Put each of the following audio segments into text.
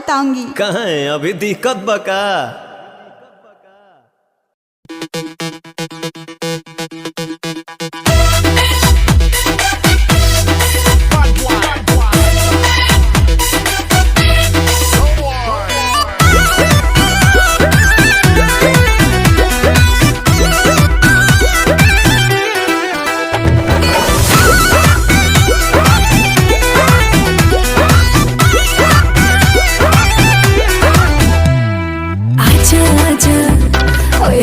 बताऊंगी। कहाँ है अभी दिक्कत बका?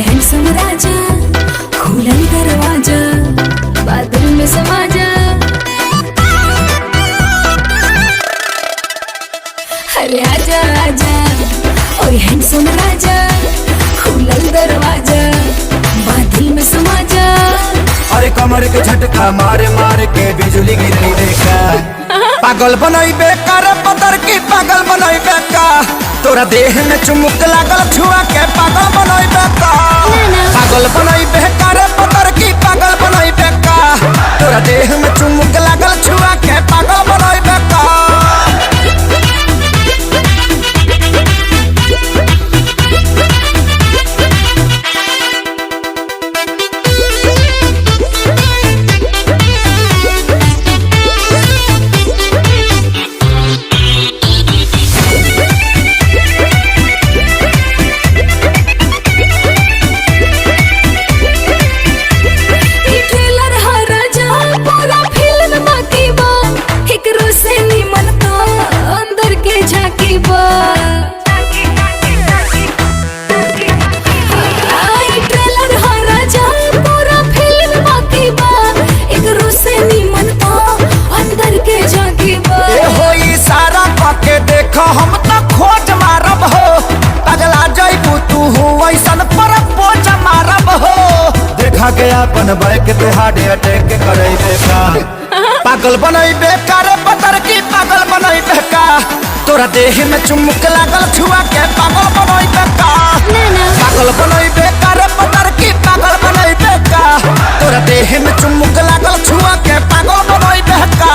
हैंडसम राजा खुलल दरवाजा बादल में समा जा। अरे आजा आजा ओए हैंडसम राजा खुलल दरवाजा बादल में समा जा। अरे कमर के झटका मारे मारे के बिजली गिरई देखा पागल बनई बेकार पतर की पागल बनई बेका तोरा देह में चुमुक लागल छुआ के पागल बनई बेका पागल बनई बेकार पतर की पागल बनई बेका तोरा देह में चुमुक लागल छुआ के पागल बनई बेका। हम तो खोज मारब हो पगला जइबू तू हो ऐसन पर पोज मारब हो देखा गया अपन बैक पे हार्ट अटैक करई बेका पागल बनई बेकार पतर की पागल बनई बेका तोरा देह में चुमुक लागल छुआ के पागल बनई बेका पागल बनई बेकार पतर की पागल बनई बेका तोरा देह में चुमुक लागल छुआ के पागल बनई बेका।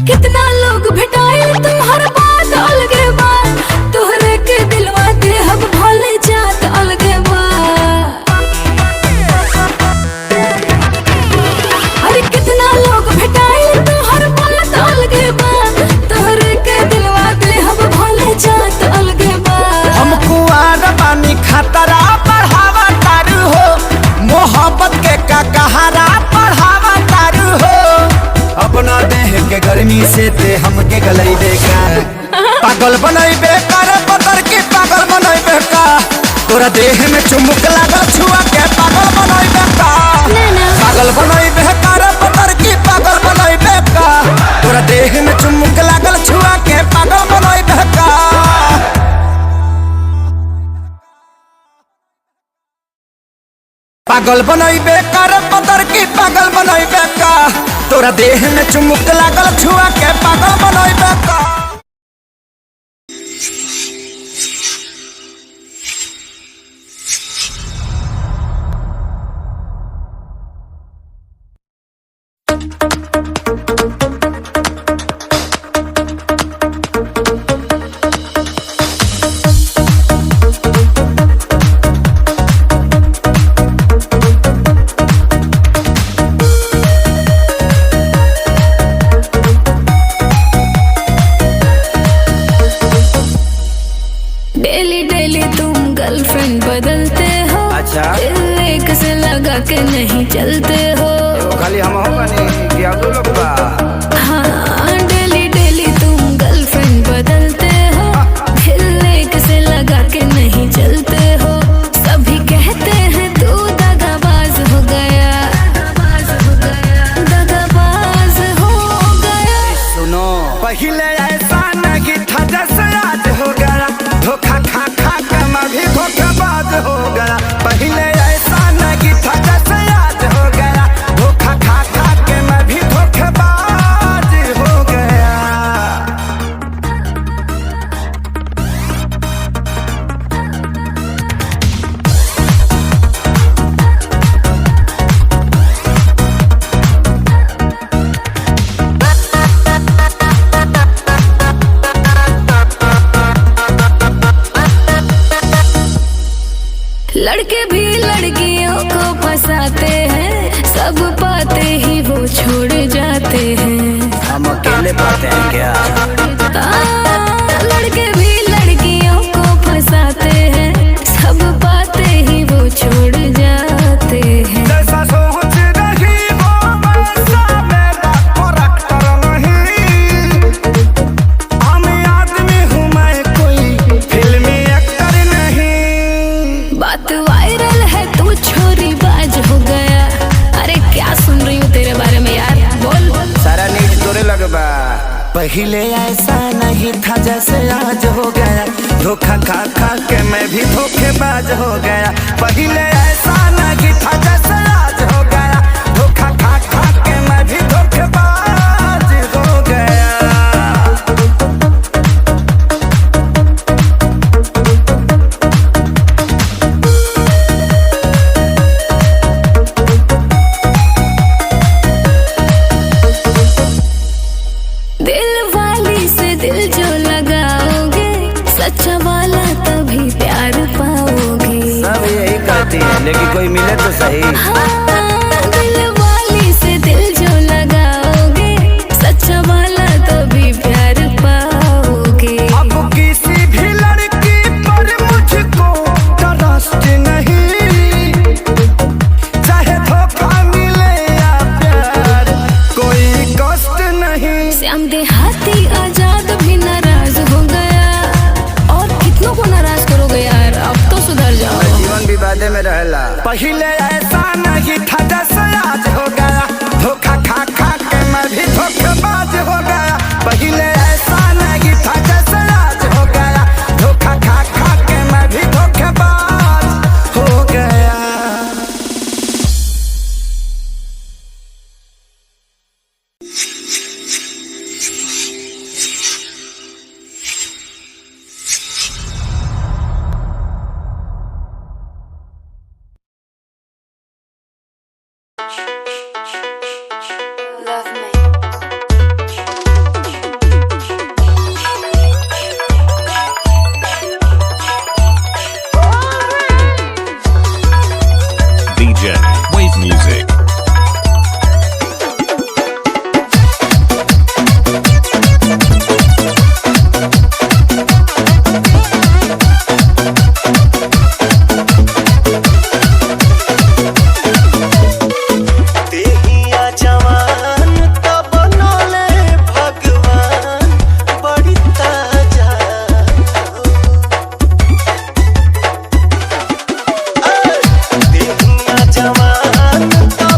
कितना लोग भेटाए तुम्हार बात अलगे बा तोहरे के दिलवा दे हम भले जात अलगे बा। अरे कितना लोग भेटाए तुम्हार बात अलगे बा तोहरे के दिलवा दे हम भले जात अलगे बा। हम कुआर बानी खतरा बढ़ावा तारू हो मोहब्बत के का कहारा बढ़ावा तारू हो अपना देह के गर्मी से ते हमके गलई बेका पागल बनई बेकार पतर की पागल बनई बेका तोरा देह में चुमुक लागल छुआ के पागल बनई बेका पागल बनई बेकार पतर की पागल बनई बेका तोरा देह में चुमुक लागल छुआ के पागल बनई बेका। पागल बनई बेकार पतर की पागल बनई बेका तोरा देह में चुमुक लागल छुआ के पागल बनई बेका। डेली डेली तुम गर्लफ्रेंड बदलते हो। अच्छा एक से लगा के नहीं चलते हो। खाली हम हो बने कि अब लोग बा हाँ डेली डेली तुम गर्लफ्रेंड बदलते हो एक से लगा के नहीं चलते हो। सभी कहते हैं तू दगाबाज हो गया दगाबाज हो गया। सुनो पहले ऐसा नहीं था जैसे आज हो गया धोखा खा खा के मैं भी धोखेबाज हो गया पहले ऐसा नहीं था चाहते हैं क्या? लड़के भी लड़कियों को फंसाते हैं, सब बातें ही वो छोड़ जाते हैं। जैसा सोच रही वो वैसा मेरा करैक्टर नहीं। आम आदमी हूँ मैं, कोई फिल्मी एक्टर नहीं। बात वायरल है, तू छोरी बाज हो गया। अरे क्या सुन रही हूँ तेरे बारे में यार, बोल। सारा नीच तोरे लगबा। पहले ऐसा नहीं था जैसे आज हो गया, धोखा खा खा के मैं भी धोखेबाज हो गया। पहले ऐसा नहीं था जैसे आज हो गया, धोखा खा खा के मैं भी धोखेबाज हो गया। दिल वाली से दिल जो लगाओगे, सच्चा वाला तभी प्यार पाओगे। सब यही कहती है, लेकिन कोई मिले तो सही। हाँ, दिल वाली से दिल जो लगाओगे, सच्चा वाला तभी प्यार पाओगे। अब किसी भी लड़की पर मुझको ट्रस्ट नहीं, चाहे धोखा मिले या प्यार, कोई कष्ट नहीं। श्याम देहाती आजाद भी नाराज हो गया, और कितनों को नाराज करोगे यार, अब तो सुधर जाओ। जीवन विवादे में रहला। पहले ऐसा नहीं था जैसे आज हो गया, धोखा खा खा के मैं भी धोखेबाज हो गया। पहले ऐसा नहीं था जैसे आज हो गया, धोखा खा खा के मैं भी धोखेबाज हो गया। DJ Wave Music. देहिया जवान तब बनले भगवान, बड़ी ताजा हो। देहिया जवान तब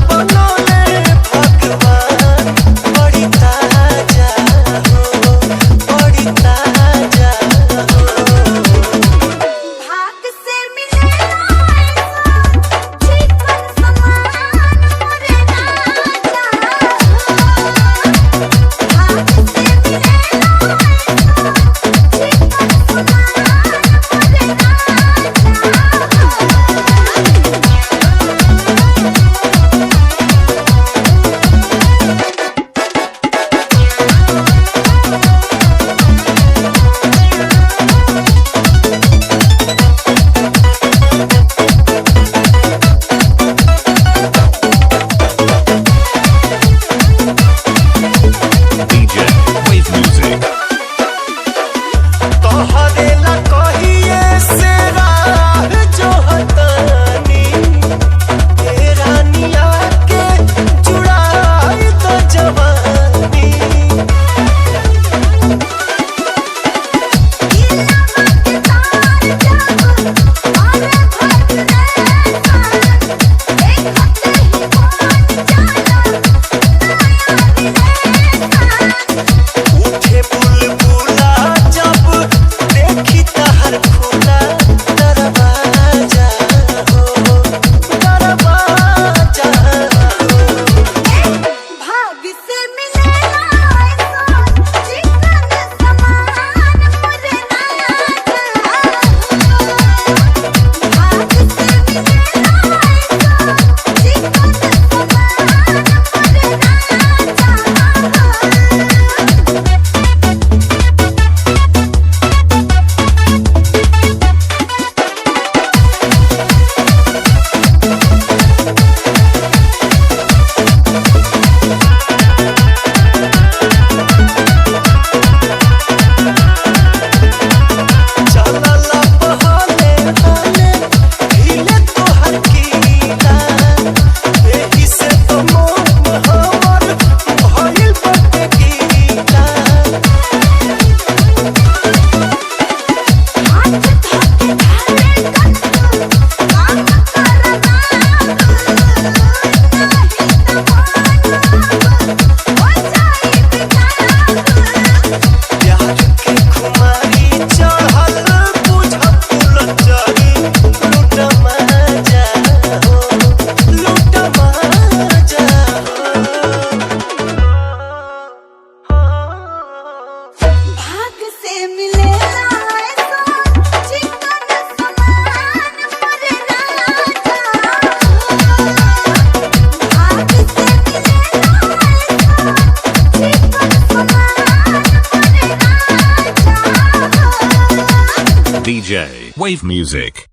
DJ Wave Music.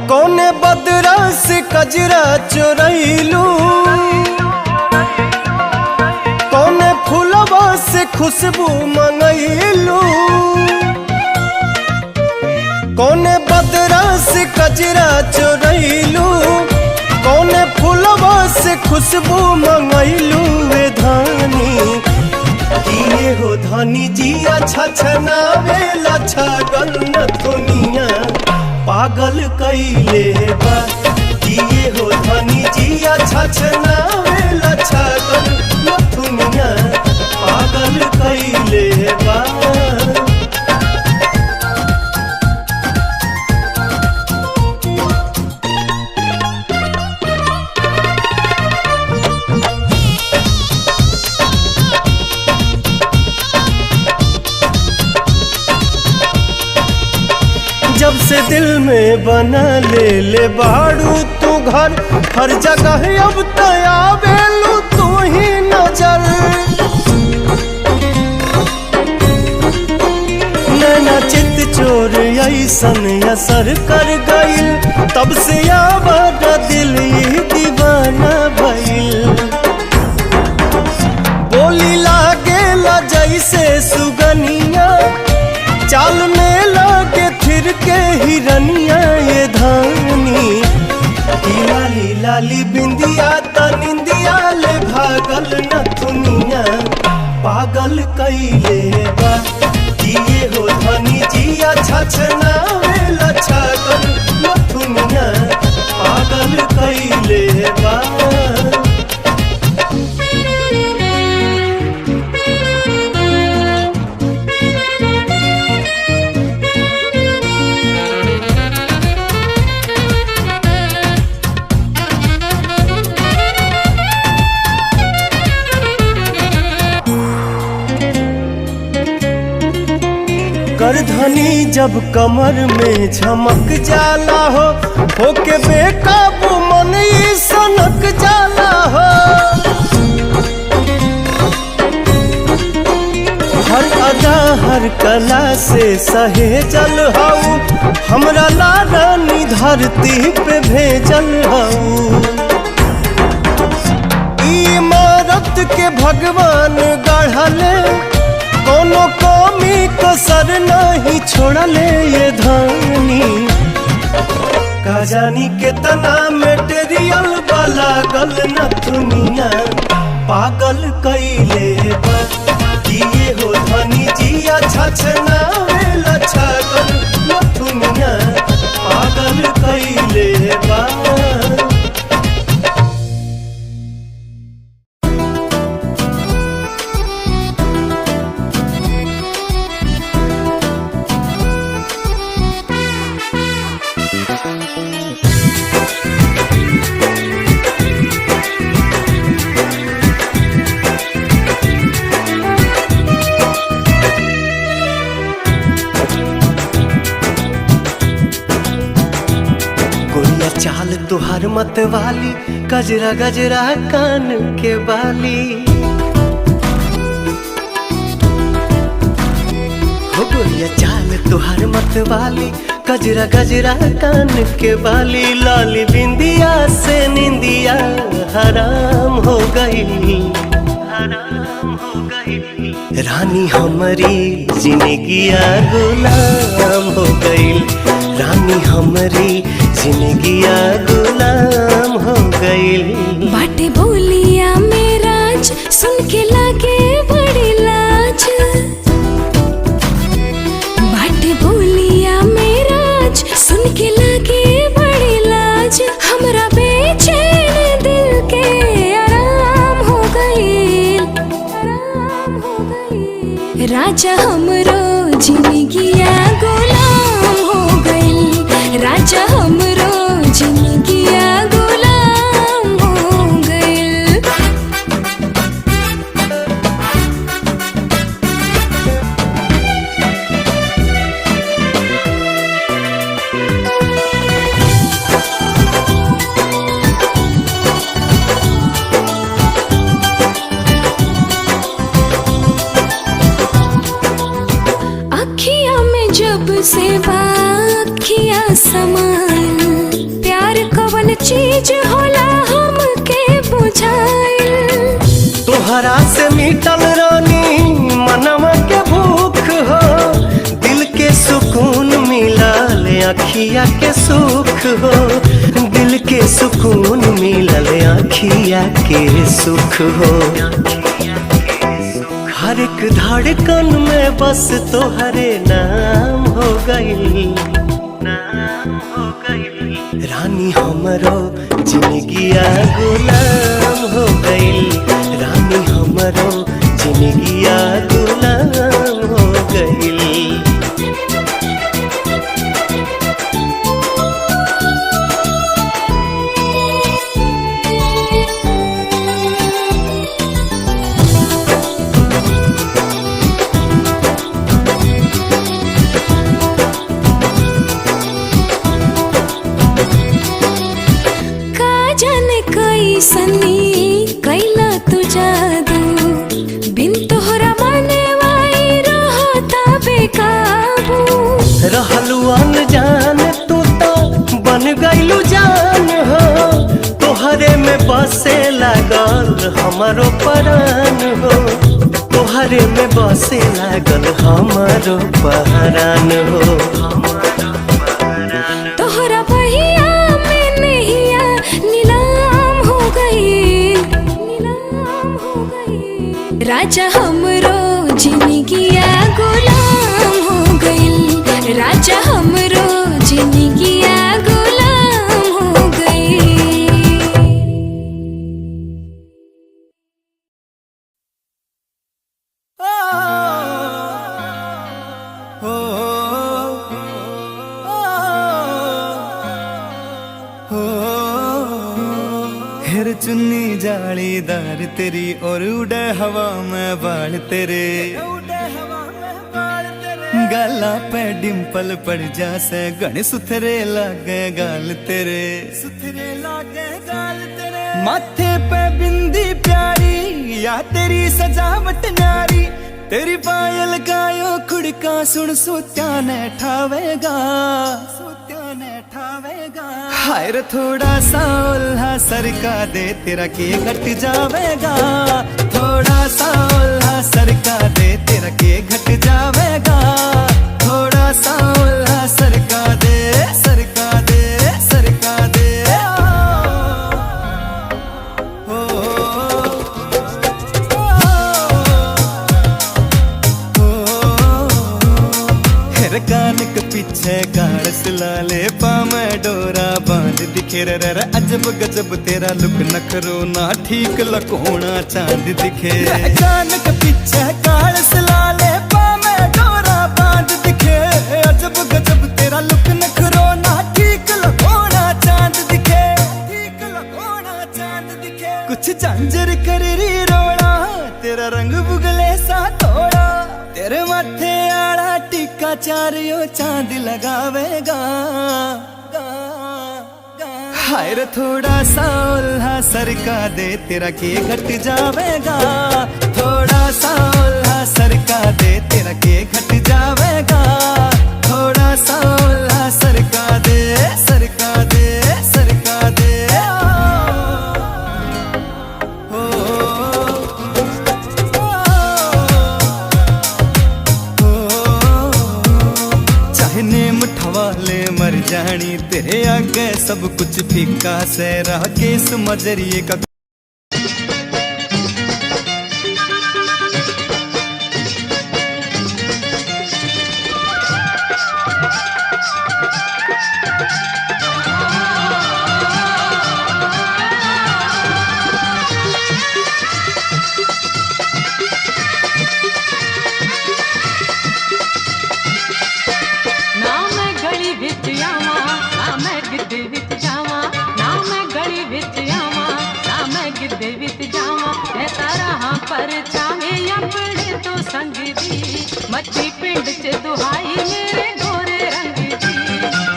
कौने बदरा से कजरा चोरैलू, कौने फूलवा से खुशबू मंगैलू, कौने बदरा से कजरा चोरैलू, कौने फूलवा से खुशबू मंगैलू। वे धानी किए हो धानी जी अच्छा छनावे लच्छा गन्नत दुनिया पागल कैले बा। किए हो धनी जी अच्छा छनावे लच्छा गन्नत दुनिया पागल कैले बा। जब से दिल में बना ले बाड़ू तू घर, हर जगह अब तया बेलू तू ही नजर। नैना चित चोर ऐसन असर कर गइल, तब से आवाज दिल ही दीवाना भइल। बोली लागेला जैसे सुगनिया, चाल में लागे फिर के हिरनिया। ये धानी लाली लाली बिंदिया त निंदिया ले भागल न दुनिया पागल कैले बा। किए हो धनी जी अच्छा छनावे लच्छा गन्नत दुनिया पागल कैले बा। करधनी जब कमर में झमक जाला हो के बेकाबू मन ही सनक जाला हो। हर अदा हर कला से सहेजल हऊ, हमरा लारानी धरती पे भेजल हऊ। इमारत के भगवान गढ़ले, कोनो कमी कसर नहीं छोड़ले। ये धानी का जानी कितना मेटेरियल वाला गल न दुनिया पागल कैले बा। किए हो धनी जी अच्छा छनावे लच्छा गन्नत दुनिया पागल कैले बा। चाल तुहार मत वाली, गजरा गजरा कान के बाली। हो गोरिया चाल तुहार मत वाली, गजरा गजरा कान के बाली। लाली बिंदिया से निंदिया हराम हो गई, हराम हो गई। रानी हमारी जिंदगिया गुलाम हो गई, रानी हमारी जिंदगिया गुलाम हो गई। बाटे बोलिया मेराज सुन के लागे बड़ी लाज। बाटे बोलिया मेराज सुन के लागे बड़ी लाज। हमरा बेचैन दिल के आराम हो गई, आराम हो गई। राजा हमरो जिंदगिया गुलाम हो गई, राजा हमरो जिंदगिया गुलाम हो से बाखिया समान प्यार कवन चीज होला हमके बुझाइल। तोहरा से मिटल रानी मनवा के भूख हो, दिल के सुकून मिलल अखिया के सुख हो, दिल के सुकून मिलल अखिया के सुख हो। हर एक धड़कन में बस तोहरे नाम हो गई, रानी हमरो जिंदगिया गुलाम हो गई, रानी हमरो जिंदगिया गुलाम हो गई। सनी कैला तू जादू बिन तोहरा माने वाई रहता बेकाबू। रहलू अनजान तू तो बन गईलू जान हो, तोहरे में बसे लागल हमारो परान हो, तोहरे में बसे लागल हमारो परान हो। तोहरा बहिया में नहिया नीलाम हो गई, नीलाम हो गई। राजा हमरो जिंदगिया गुलाम हो गई, राजा हमरो जिंदगिया गुलाम हो गई। फिर चुन्नी जालीदार तेरी और उड़े हवा में बाल तेरे, गाला पे डिम्पल पड़ जा से गण सुथरे लागे गाल तेरे, सुथरे लागे गाल तेरे। माथे पे बिंदी प्यारी या तेरी सजावट न्यारी, तेरी पायल गायो खुड़का सुन सोत्या ने ठावेगा, हाय रे थोड़ा सा उल्हा सरका दे तेरा के घट जावेगा, थोड़ा सा उल्हा सरका दे तेरा के घट जावेगा, थोड़ा सा उल्हा सरका दे, सरका दे, सरका दे। कान के पीछे गाड़ सिलाले पामे डोरा बांध दिखे रे अजब गजब तेरा लुक नखरो ना ठीक लकोना चांद दिखे। कान के पीछे गाड़ सिलाले पामे डोरा बांध दिखे, अजब गजब तेरा लुक नखरो ना ठीक लकोना चांद दिखे, ठीक लकोना चांद दिखे। कुछ झांझर कर री रोड़ा तेरा रंग बुगले सा थोड़ा, तेरे माथे आड़ा टिक्का चारियो चांद लगावेगा, हाय रे थोड़ा सा उल्हा सरका दे तेरा के घट जावेगा, थोड़ा सा उल्हा सरका दे तेरा के घट जावेगा, थोड़ा सा उल्हा सरका दे, सरका दे, सरका दे। वाले मर जानी तेरे आगे सब कुछ फीका से रह के इस मजरिए का। पर चाहे अपने तो संग दी मच्छी पिंड च दुहाई मेरे गोरे रंग दी,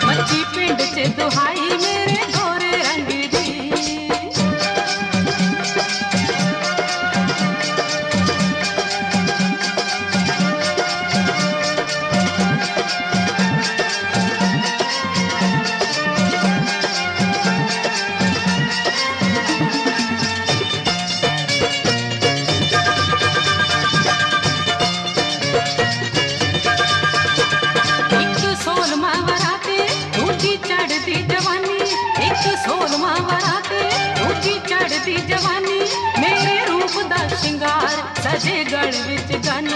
मच्छी पिंड च दुहाई मेरे गोरे रंग दी। गानी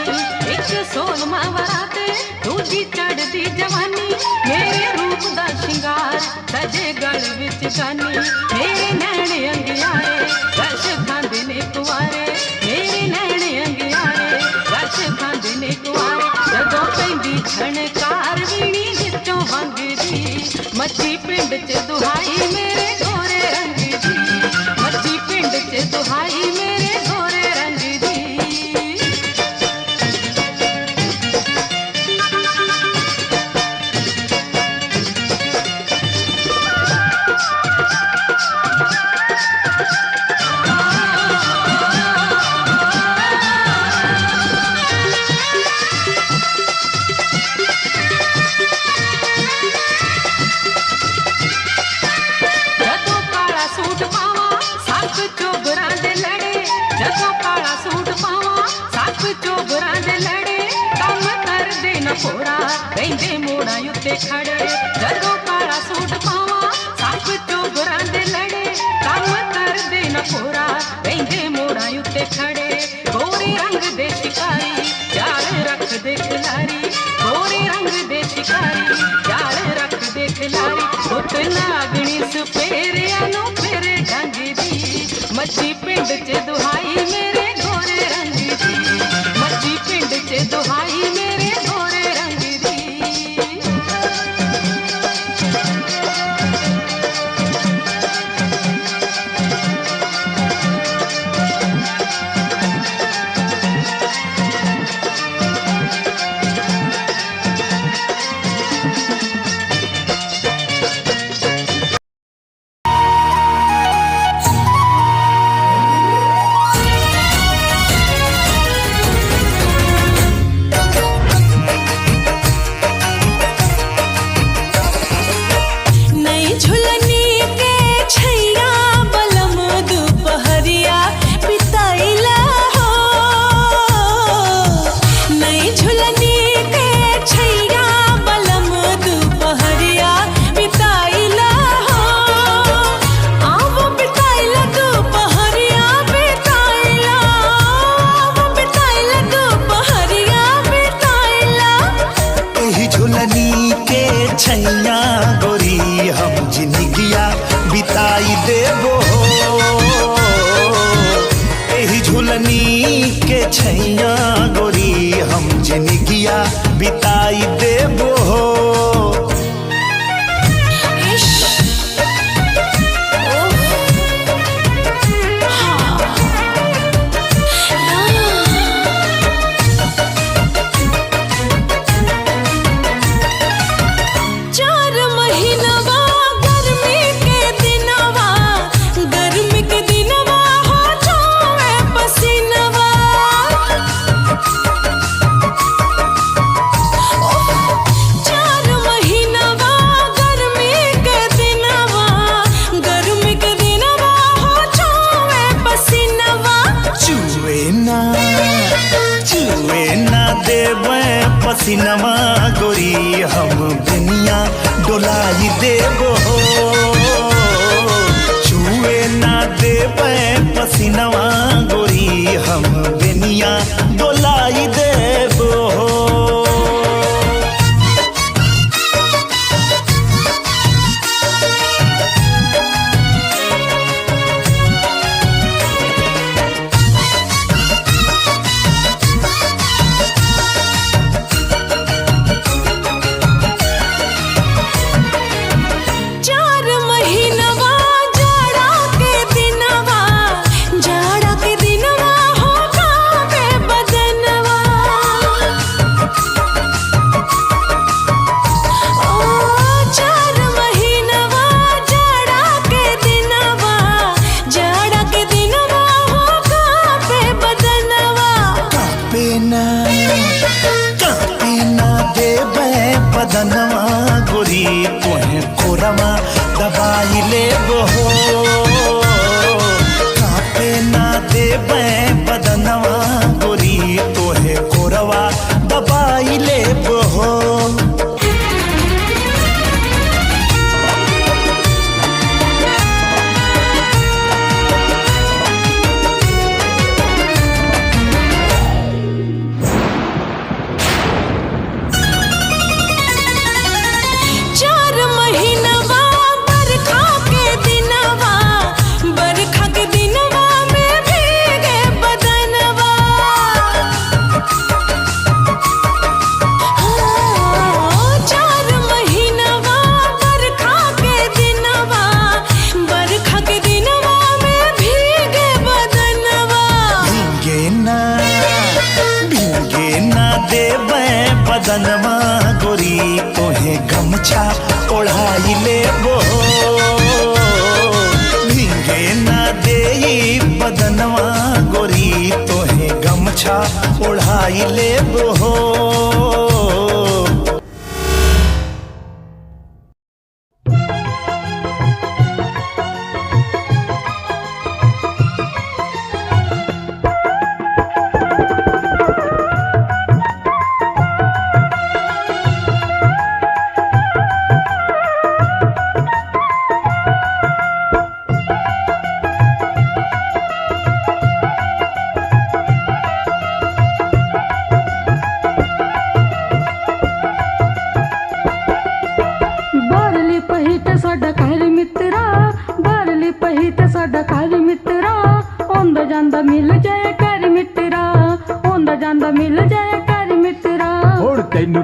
एक सोलमा वराते दूजी चढ़दी जवानी मेरे रूप दा शिंगार सजे गल विच गानी मेरे नैने अंगियारे रश खांदे ने कुआरे मेरे नैने अंगियारे रश खांदे ने कुआरे जदों पैंदी छणकार वीणी विचों वंगदी मच्छी पिंड च दुहाई मेरे गोरे रंग दी मच्छी पिंड च दुहाई मेरे गोरे रंग दी जदों काला सूट पावा सक चोबरां दे लड़े जदों काला सूट पावा सक चोबरां दे लड़े काम कर दे न पोरा रहंदे मोड़ा उत्ते खड़े जदों काला सूट पावा सक चोबरां दे लड़े काम कर दे न पोरा रहंदे मोड़ा उत्ते खड़े गोरे रंग दे शिकारी जाल रख दे खिलारी गोरे रंग दे शिकारी जाल रख दे खिलारी उत नागणी सुपेरिया नो फिर ढंग दी मच्छी पिंड च दुहाई मेरे गोरे रंग दी मच्छी पिंड च दुहाई मेरे गोरे रंग दी नई झुलनी के छैया बलम दुपहरिया बिताइला हो नई झुलनी के छैया बलम दुपहरिया बिताइला हो आवो बिताइला दुपहरिया बिताइला आवो बिताइला दुपहरिया बिताइला एही झुलनी के छैया गोरी हम जिंदगिया बिताई देबो एही झुलनी के छैया गोरी हम जिंदगिया बिताई देबो इश ओह चार महीनवा गर्मी के दिनवा हो जावे पसीनवा चार महीनवा गर्मी के दिनवा हो जावे पसीनवा चुए ना देवे पसीनमा गोरी हम दुनिया डोलाई देबो चुए ना देवे पसीनमा गोरी हम दुनिया डोलाई देबो चार महीनवा जाड़ा के दिनवा हो जावे बदनवा ओ चार महीनवा जाड़ा के दिनवा हो जावे बदनवा कापे ना देवे बदनवा गोरी तोहे कोरवा दबाई लेबो कापे ना देवे बदनवा गोरी तोहे कोरवा दबाई लेबो बदनवा गोरी तोहे गमछा ओढ़ाई ले वो भींगे ना देई बदनवा गोरी तोहे गमछा ओढ़ाई ले वो।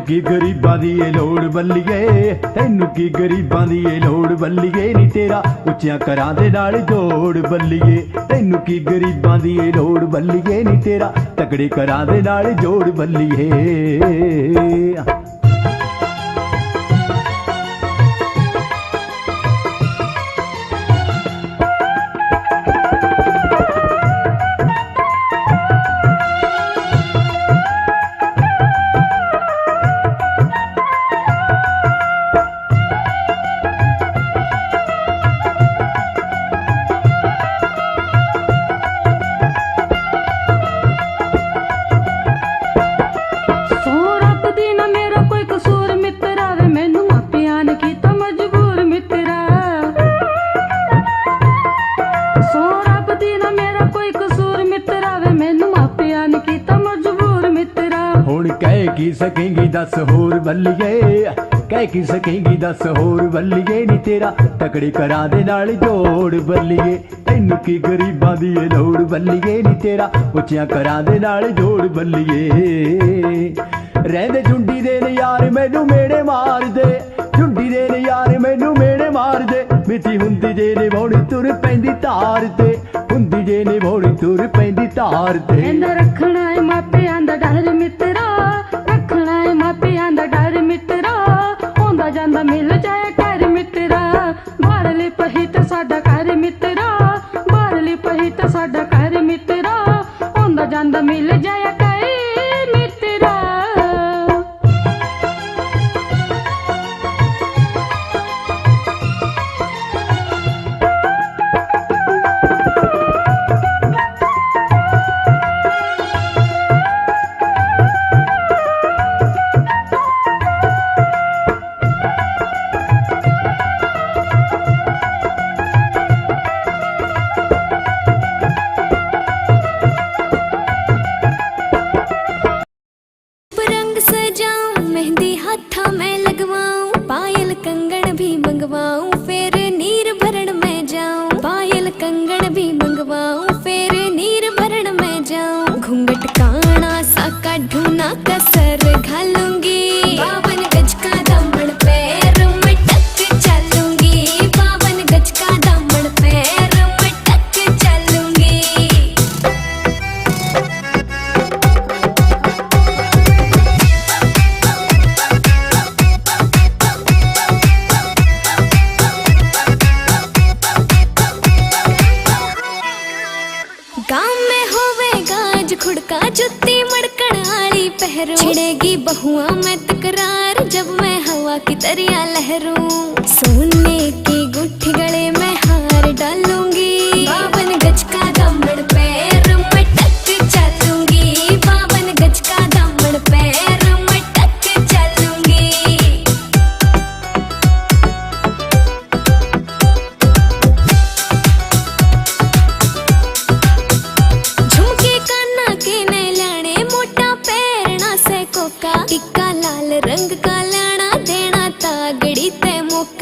की गरीबां दी ए लोड़ बल्लीए तैनू की गरीबां दी ए लोड़ बल्लीए नी तेरा उच्चियां करां दे नाल जोड़ बल्लीए तैनू की गरीबां दी ए लोड़ बल्लीए नी तेरा तगड़े करां दे नाल जोड़ बल्लीए। की सकेंगी दस होर बल्लीए कह की सकेंगी दस होर बल्लीए नी तेरा तकड़े करां दे नाल जोड़ बल्लीए तैनू की गरीबां दी ए लोड़ बल्लीए नी तेरा उच्चियां करां दे नाल जोड़ बल्लीए। रहंदे झुंडी दे ने यार मैनू मेड़े मार दे झुंडी दे ने यार मैनू मेड़े मार दे मिठी हुंदी जे ने भौड़ी तुर पैंदी तार ते हुंदी जे ने भौड़ी तुर पैंदी तार ते। रखना है मापियां दा डर मित्रा रखना है मापियां दा डर मित्रा आंदा जांदा मिल जाए कर मित्रा बाहरली पही ते साडा कर मित्रा बाहरली पही ते साडा कर मित्रा आंदा जांदा मिल जाए कर मित्रा। छिड़ेगी बहुआ में तकरार जब मैं हवा की तरिया लहरूं सोने की गुट्ठी गले में हार डालूंगी 52 गज का दामन पैर में टक चलूंगी 52 गज का दामन पैर में टक चलूंगी। झुमके काना के ने लाने मोटा पैरना से कोका टिक्का लाल रंग का लाना देना तागड़ी ते मुक्का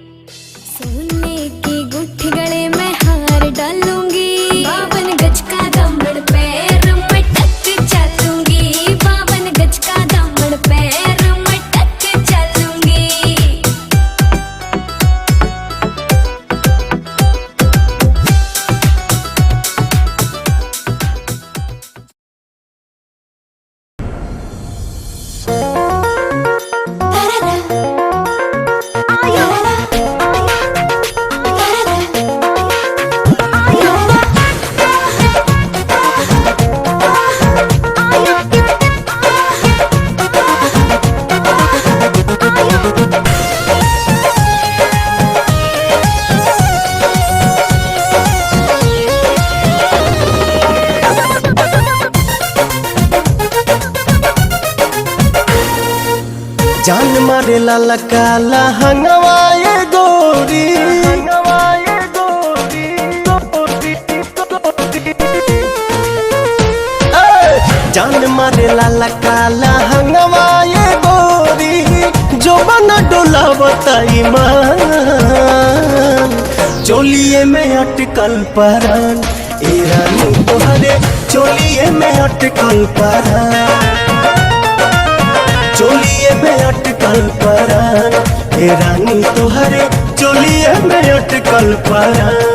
सोने की गुठी गले में हार डालूंगी 52 गज का दामन पैर में टक चलूंगी 52 गज का दामन पैर में टक चलूंगी जान मारे लाला काला हंगवाए गोरी जान मारे लाला काला हंगवाए गोरी जो बना डोला बताई मान चोलिए में अटकल परान ए रानी तोहरे चोलिए में अटकल परान चोलिए में अटकल परान हे रानी तोहरे चोलिए में अटकल परान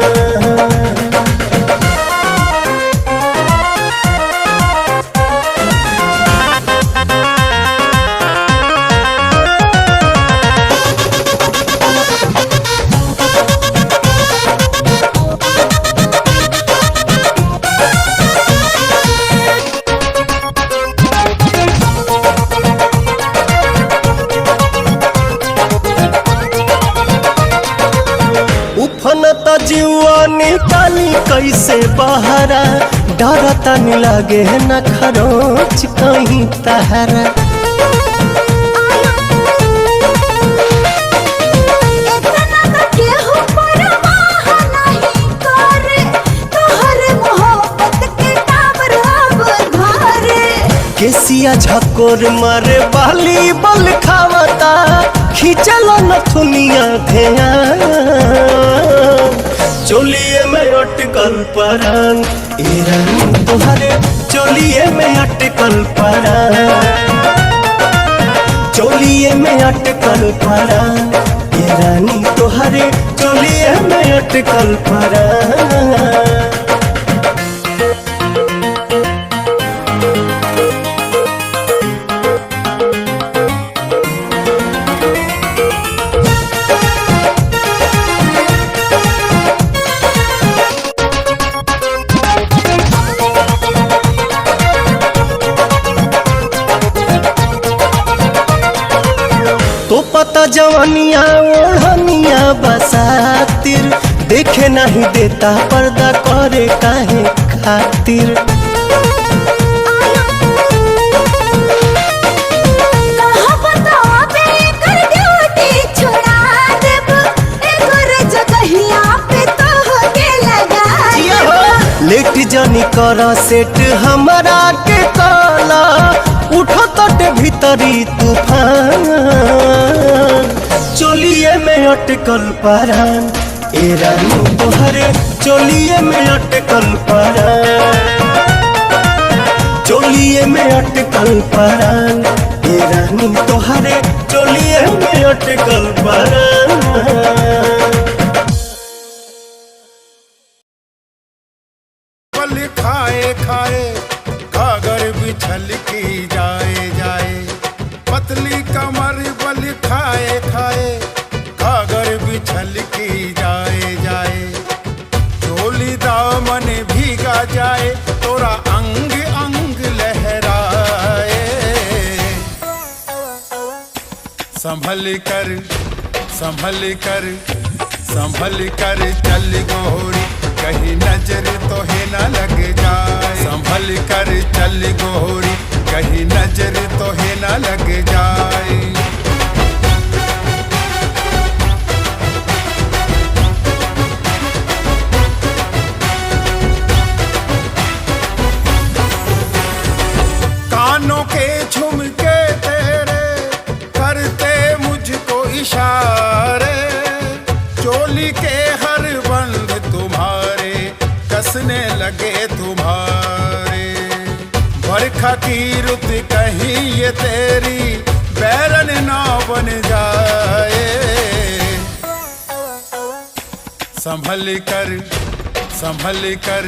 उफनता जीवा निकाली कैसे बहरा डरता नहीं लगे न खरोच कहीं तहरा केसिया झकोर मारे बाली बल खावता खींचल नथुनिया धेया चोलिए में अटकल परान ए रानी तोहरे चोलिए में अटकल परान चोलिए में अटकल परान ए रानी तोहरे चोलिए में अटकल परान तो पता जवानिया ओढ़निया बसातिर देखे नहीं देता पर्दा करे काहे खातिर लेट जानी करा सेट हमारा के काला उठो तटे भीतरी तूफान चोलिए में अटकल परान ए रानी तोहरे चोलिए में अटकल परान चोलिए में अटकल परान ए रानी तोहरे चोलिए में अटकल परान खाए खाए कागर बिछल की जाए जाए पतली कमर बल खाए खाए कागर बिछल की जाए जाए चोली दामन भीगा जाए तोरा अंग अंग लहराए संभल कर संभल कर संभल कर चल गोरी कहीं नजर तो है न लग जाए संभल कर चल गोरी कहीं नजर तो है न लग जाए कानों के झुमके तेरे की रुत कहीं ये तेरी बैरन ना बन जाए। संभल कर संभल कर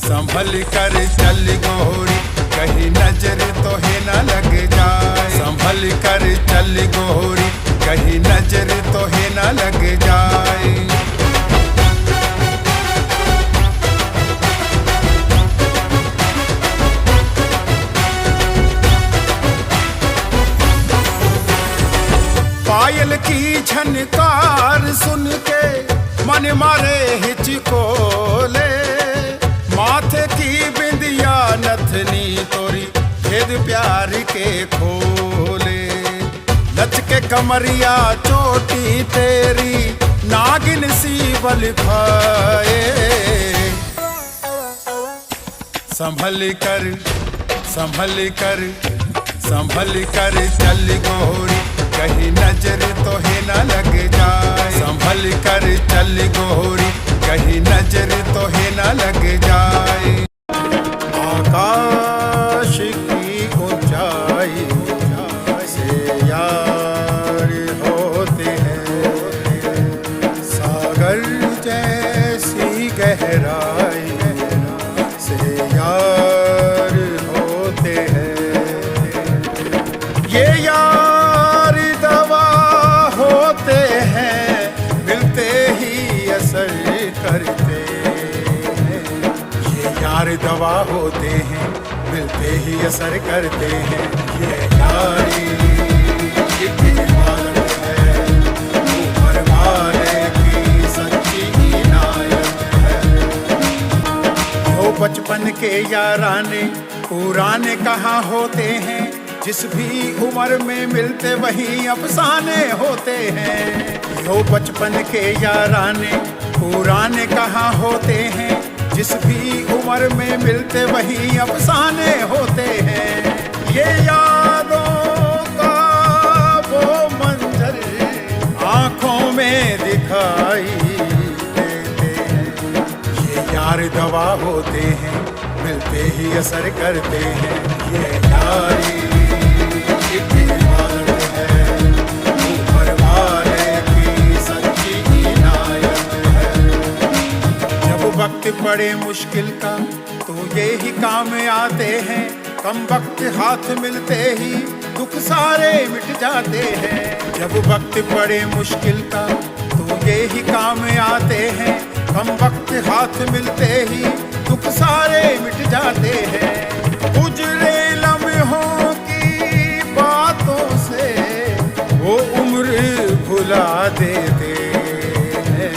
संभल कर चल गोरी, कहीं नजर तो है ना लग जाए। संभल कर चल गोरी, कहीं नजर तो है ना लग जाए। पायल की झनकार सुन के मन मारे हिचकोले, माथे की बिंदिया नथनी तोरी भेद प्यार के खोले। लचके कमरिया चोटी तेरी नागिन सी बल खाए। संभल कर संभल कर संभल कर चल गोरी, कहीं नजर तो है ना लग जाए। संभल कर चल गोरी, कहीं नजर तो है ना लग जाए। आकाश की ऊंचाई से यार होते हैं, सागर जैसी गहराई से यार होते हैं। ये यार दवा होते हैं, मिलते ही असर करते हैं। ये यार दवा होते हैं, मिलते ही असर करते हैं। ये यारी एक इबादत है, ऊपर वाले की सच्ची इनायत है। जो बचपन के याराने पुराने कहाँ होते हैं, जिस भी उम्र में मिलते वही अफसाने होते हैं। यो बचपन के याराने पुराने कहाँ होते हैं, जिस भी उम्र में मिलते वही अफसाने होते हैं। ये यादों का वो मंजर आंखों में दिखाई देते हैं। ये यार दवा होते हैं, मिलते ही असर करते हैं। ये यारी वक्त पड़े मुश्किल का तो ये ही काम आते हैं। कम वक्त हाथ मिलते ही दुख सारे मिट जाते हैं। जब वक्त पड़े मुश्किल का तो ये ही काम आते हैं। कम वक्त हाथ मिलते ही दुख सारे मिट जाते हैं। गुजरे लम्हों की बातों से वो उम्र भुला देते हैं।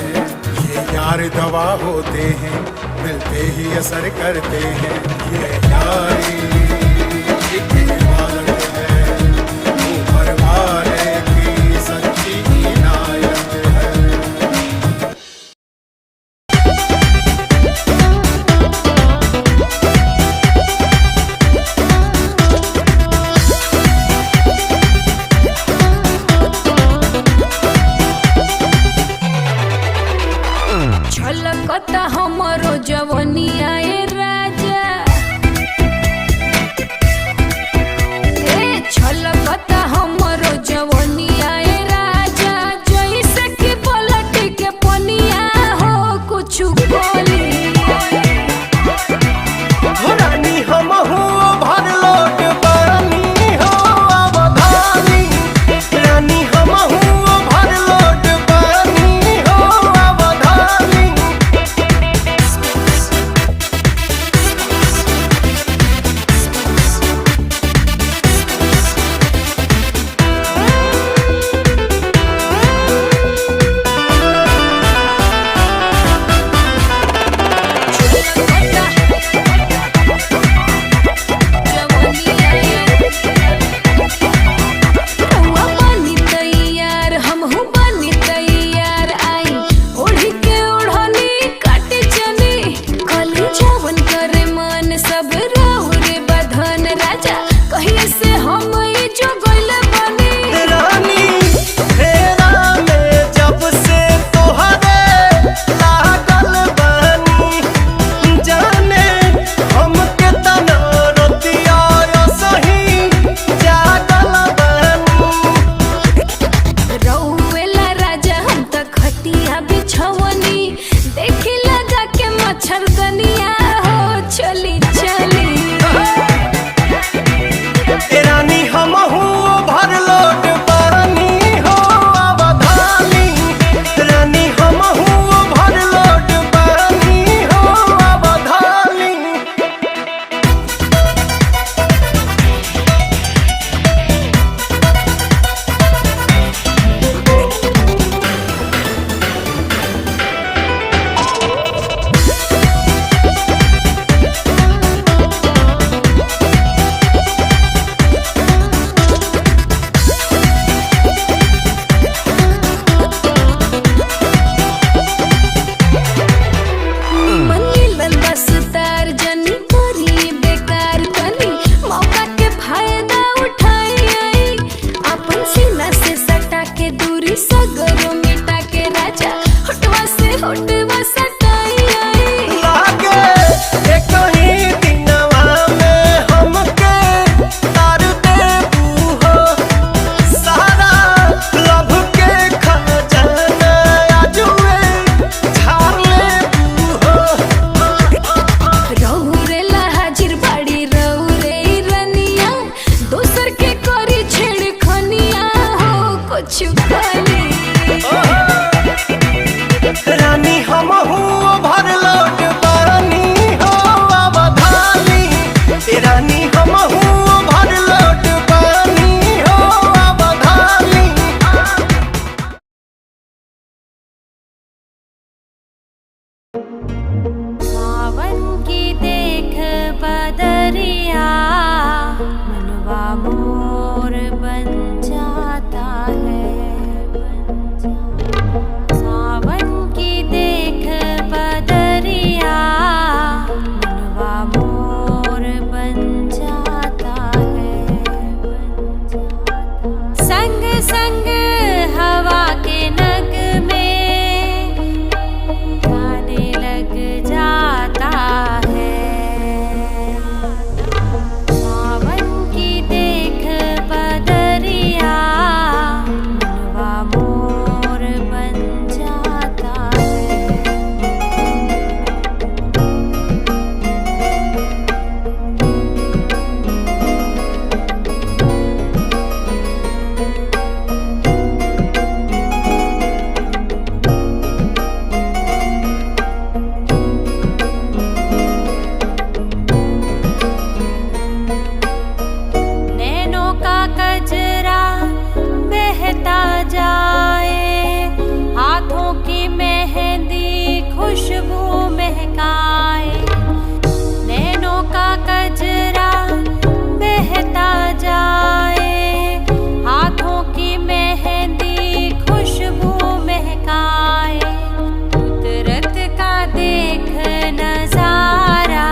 ये यार दवा होते हैं, मिलते ही असर करते हैं। ये यारी एक इबादत है, ऊपर वाले की सच्ची इनायत है। छलकता हमरो जवनिया ए राजा, सगरो मिटा के राजा होटवा से होटवा सटाई आई लागे एक ही दिनवा में हमके तार देबू हो सारा लभ के खजाना आजुए झाड़ लेबू हो रौरे ला हाजिर बाड़ी रौरे रनिया दोसर के करी छेड़ खनिया हो कुछ खाली रानी हम हूँ भर लोट पानी हो अवधानी रानी हम हूँ भर लोट पानी हो अवधानी सावन की देख बदरिया मनवा मोर बन जाता है सावन की देख बदरिया मनवा मोर बन जाता है संग संग हवा के नग में गाने लग जाता है सावन की देख बदरिया मनवा मोर बन जाता है नैनों का कजरा बहता जाए हाथों की मेहंदी खुशबू महकाए नैनों का कजरा बहता जाए हाथों की मेहंदी खुशबू महकाए कुदरत का देख नजारा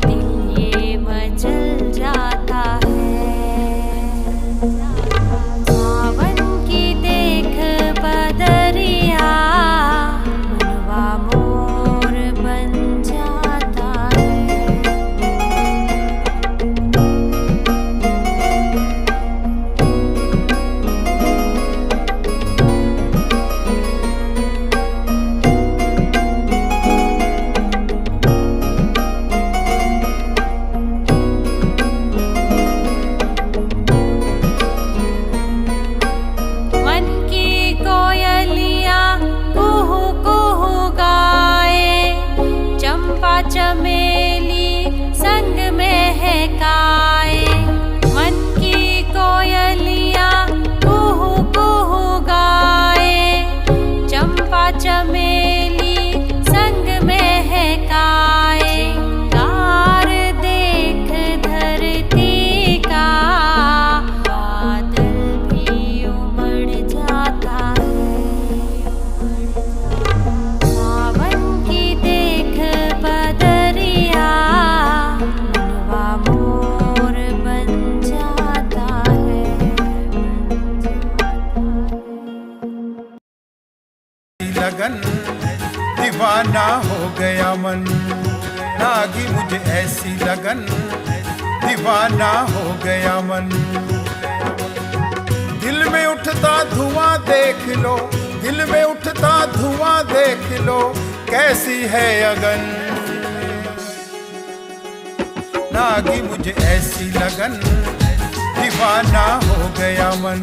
दिल ये मचल जाता है सावन की देख बदरिया मनवा मोर बन जाता है मन की कोयलिया कुहू कुहू गाए चंपा चमेली संग महकाए मन की कोयलिया कुहू कुहू गाए चंपा चमेली संग महकाए श्रृंगार देख धरती का बादल भी उमड़ जाता है सावन की देख बदरिया मनवा मोर बन जाता है लगन दीवाना हो गया मन नागी मुझे ऐसी लगन दीवाना हो गया मन दिल में उठता धुआं देख लो दिल में उठता धुआं देख लो कैसी है अगन नागी मुझे ऐसी लगन दीवाना हो गया मन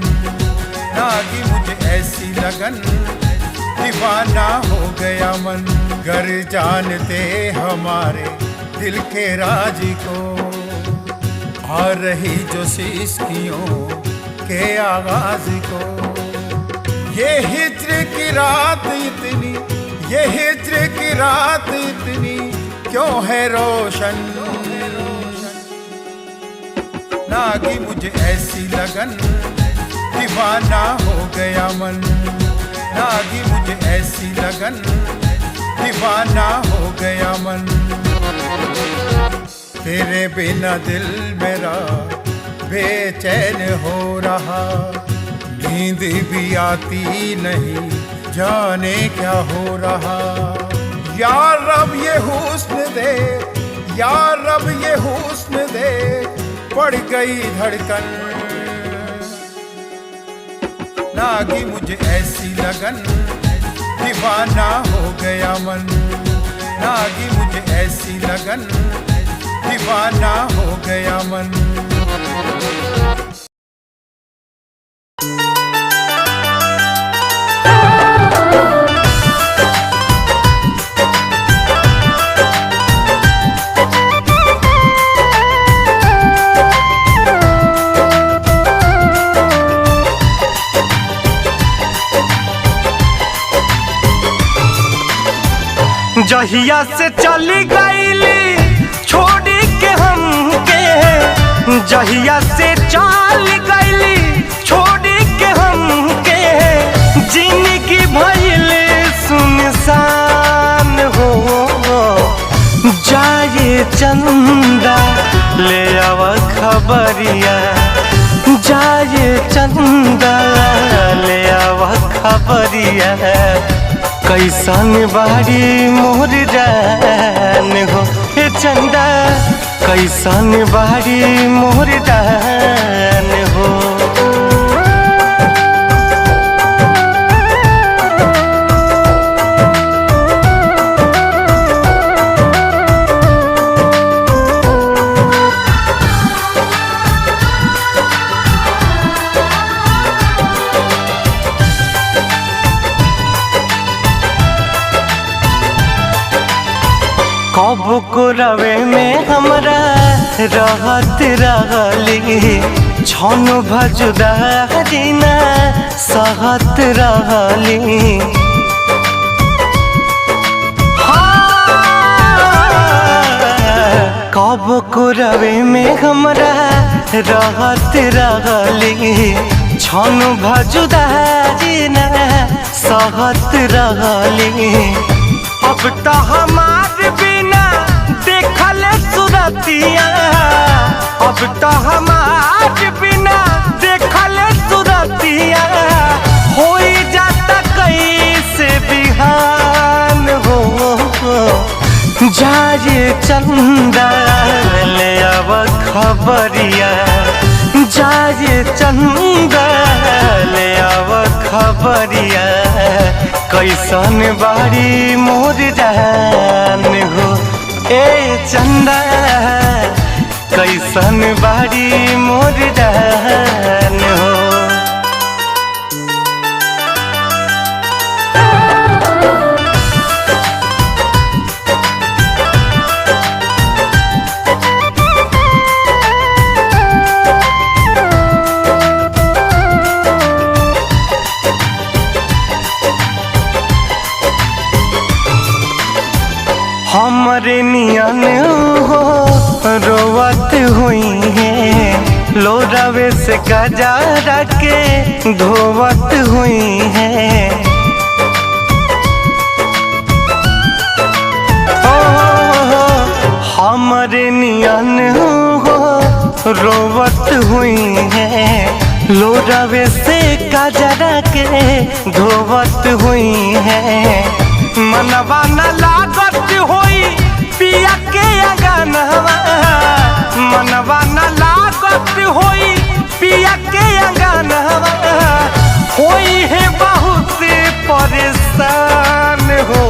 नागी मुझे ऐसी लगन दीवाना हो गया मन गर जानते हमारे दिल के राज को आ रही जो सिसकियों के आवाज को ये हिज्र की रात इतनी ये हिज्र की रात इतनी क्यों है रोशन नागी मुझे ऐसी लगन दीवाना हो गया मन नागी मुझे ऐसी लगन दीवाना हो गया मन तेरे बिना दिल मेरा बेचैन हो रहा नींद भी आती नहीं, जाने क्या हो रहा। यार रब ये हुस्न दे, यार रब ये हुस्न दे, पड़ गई धड़कन। लागी मुझे ऐसी लगन, दीवाना हो गया मन। लागी मुझे ऐसी लगन, दीवाना हो गया मन। जहिया से चली गईली छोड़ी के हमके, जहिया से चल गईली छोड़ी के हमके, जिंदगी भइल सुनसान हो। जाए चंदा ले आव खबरिया, जाए चंदा ले आव खबरिया, कैसन बारी मोर जान हो। हे चंदा कैसन बारी मोर जान हो। कब को रवे में हमरा रहत रहली, छन भजुदा जीना सहत रहली। कब को रवे में हमरा रहत रहली, छन भजुदा जीना सहत रहली। अब तो हमार बिना देखल सुरतिया, अब तो हमार बिना देखल सुरतिया, हो जाता कैसे बिहान हो। जाए चंदा ले आव खबरिया, जाए चंदा ले आव खबरिया, कैसन बारी मोर जान हो। ए चंदा कैसन बारी मोर जान हो। हमरे नियन हो रोवत हुई है, लोरावे से गजा के धोवत हुई है। हमरे नियन हो रोवत हुई है, लोरावे से गजा के धोवत हुई है। मनवा न लागत होई पिया के अंगनवा, मनवा न लागत होई पिया के अंगनवा, होई है बहुत परेशान हो।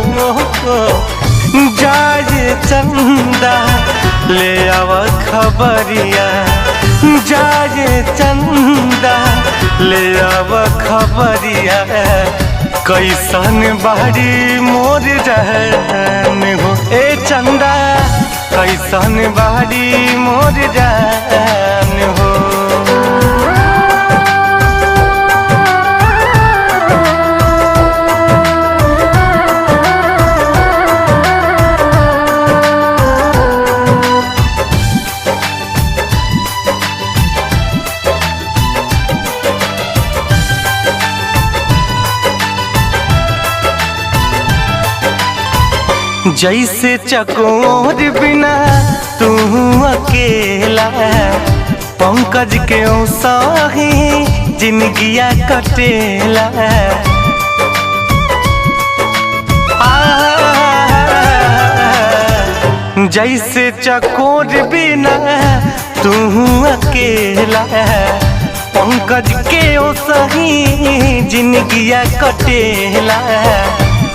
जाए चंदा ले आव खबरिया, जाए चंदा ले आव खबरिया, कैसन बारी मोर जान हो। ए चंदा कैसन बारी मोर जान हो। जैसे चकोर बिना तू अकेला, पंकज के साही जिंदगिया कटेला। जैसे चकोर बिना तू अकेला, पंकज के ओ सही जिंदगिया कटेला।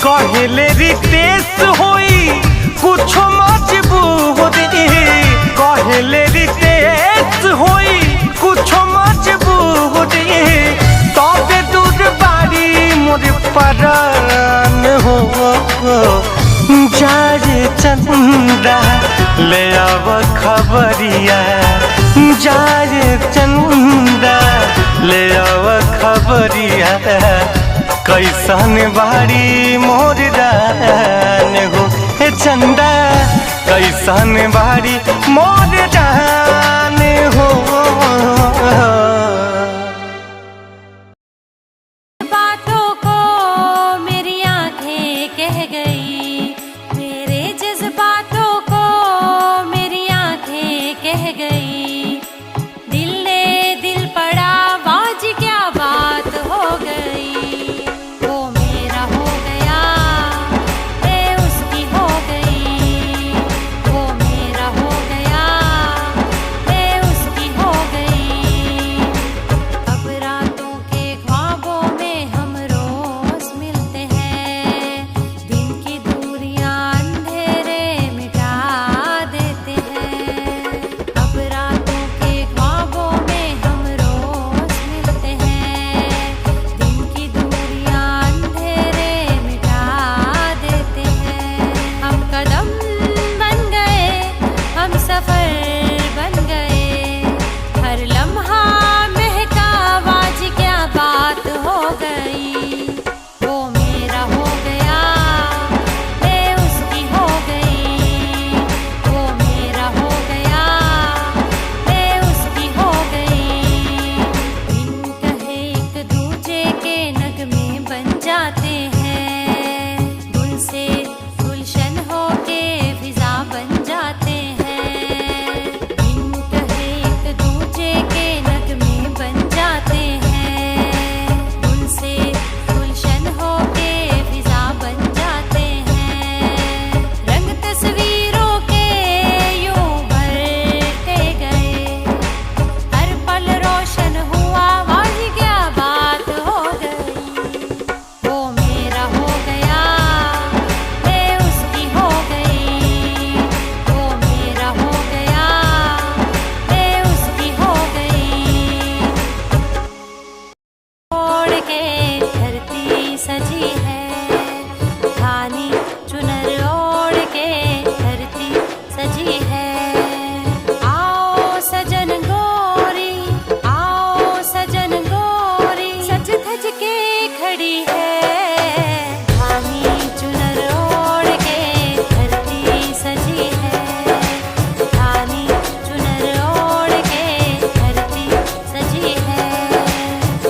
कहले रितेश होई कुछ मजबूरी, कहले रितेश होई कुछ मजबूरी, तबे दूर बारी मोर परान हो। जारे चंदा ले आव खबरिया, जारे चंदा ले आव खबरिया, कैसन बारी मोर जान हो। हे चंदा कैसन बारी मोर जान हो। बातों को मेरी आंखें कह गई, मेरे जज्बातों को मेरी आंखें कह गई। दिल ने दिल पड़ा बाज क्या बात हो गई, वो मेरा हो गया मैं उसकी हो गई, वो मेरा हो गया मैं उसकी हो गई। अब रातों के ख्वाबों में हम रोज मिलते हैं, दिन की दूरियां अंधेरे मिटा देते हैं। अब रातों के ख्वाबों में हम रोज मिलते हैं, दिन की दूरियां अंधेरे मिटा देते हैं। हम कदम बन गए, हम सफर बन गए, हर लम्हा महका आज क्या बात हो गई, वो मेरा हो गया मैं उसकी हो गई, वो मेरा हो गया मैं उसकी हो गई। बिन कहे एक दूजे के नगमे बन जाते हैं, गुल से गुलशन होके फिजा बन जाते हैं। बिन कहे एक दूजे के नगमे बन जाते हैं, गुल से गुलशन होके फिजा बन जाते हैं। रंग तस्वीरों के यूं भरते गए, हर पल रोशन हुआ आज क्या बात हो गई, वो मेरा हो गया मैं उसकी हो गई, वो मेरा हो गया मैं उसकी हो गई। ओढ़ के धरती सजी है, धानी चुनर ओढ़ के धरती सजी है। आओ सजन गोरी, आओ सजन गोरी, सज धज के खड़ी है, धानी चुनर ओढ़ के धरती सजी है, धानी चुनर ओढ़ के धरती सजी है।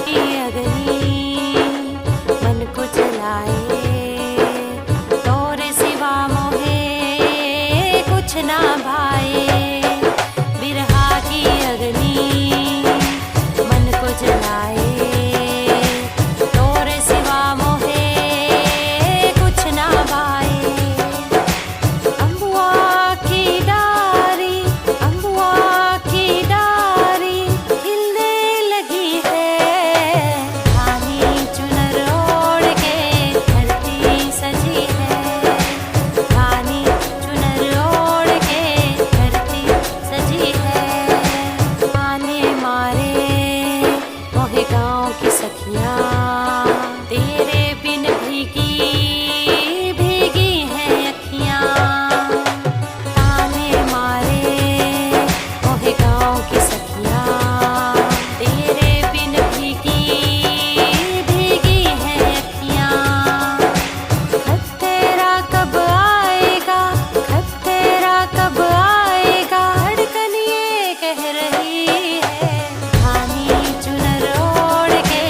ये अग्नि मन को जलाए, तोरे सिवा मोहे कुछ ना भाए। बिरहा की अग्नि मन को जलाए, तोरे सिवा मोहे कुछ ना भाए। अम्बुआ की डारी, अम्बुआ की डारी खिलने लगी है, धानी चुनर ओढ़ के धरती सजी है, धानी चुनर ओढ़ के धरती सजी है। आने मारे मोहे गाँव की सखियाँ, तेरे बिन भीगी भीगी हैं अखियाँ। ताने मारे मोहे गाँव की सखियाँ, तेरे बिन भीगी भीगी हैं अखियाँ। खत तेरा कब आएगा, खत तेरा कब आएगा, धड़कन ये कह रही है, धानी चुनर ओढ़ के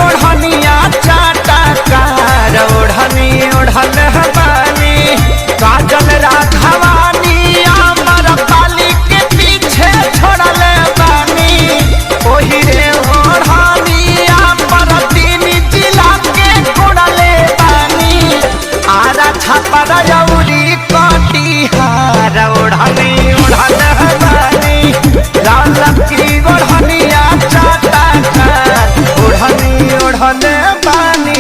ओढ़निया चाटा कार ओढ़नी ओढ़ल बानी काजल राघवानी अमर पाली के पीछे छोड़ल बानी ओही रे ओढ़नी अमर तीन जिला के कोड़ल बानी आरा छापर जौरी कटिहार ओढ़नी ओढ़ल बानी लाल की ओढ़निया चाटा कार ओढ़नी ओढ़ल बानी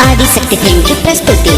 आदिशक्ति फिल्म की प्रस्तुति।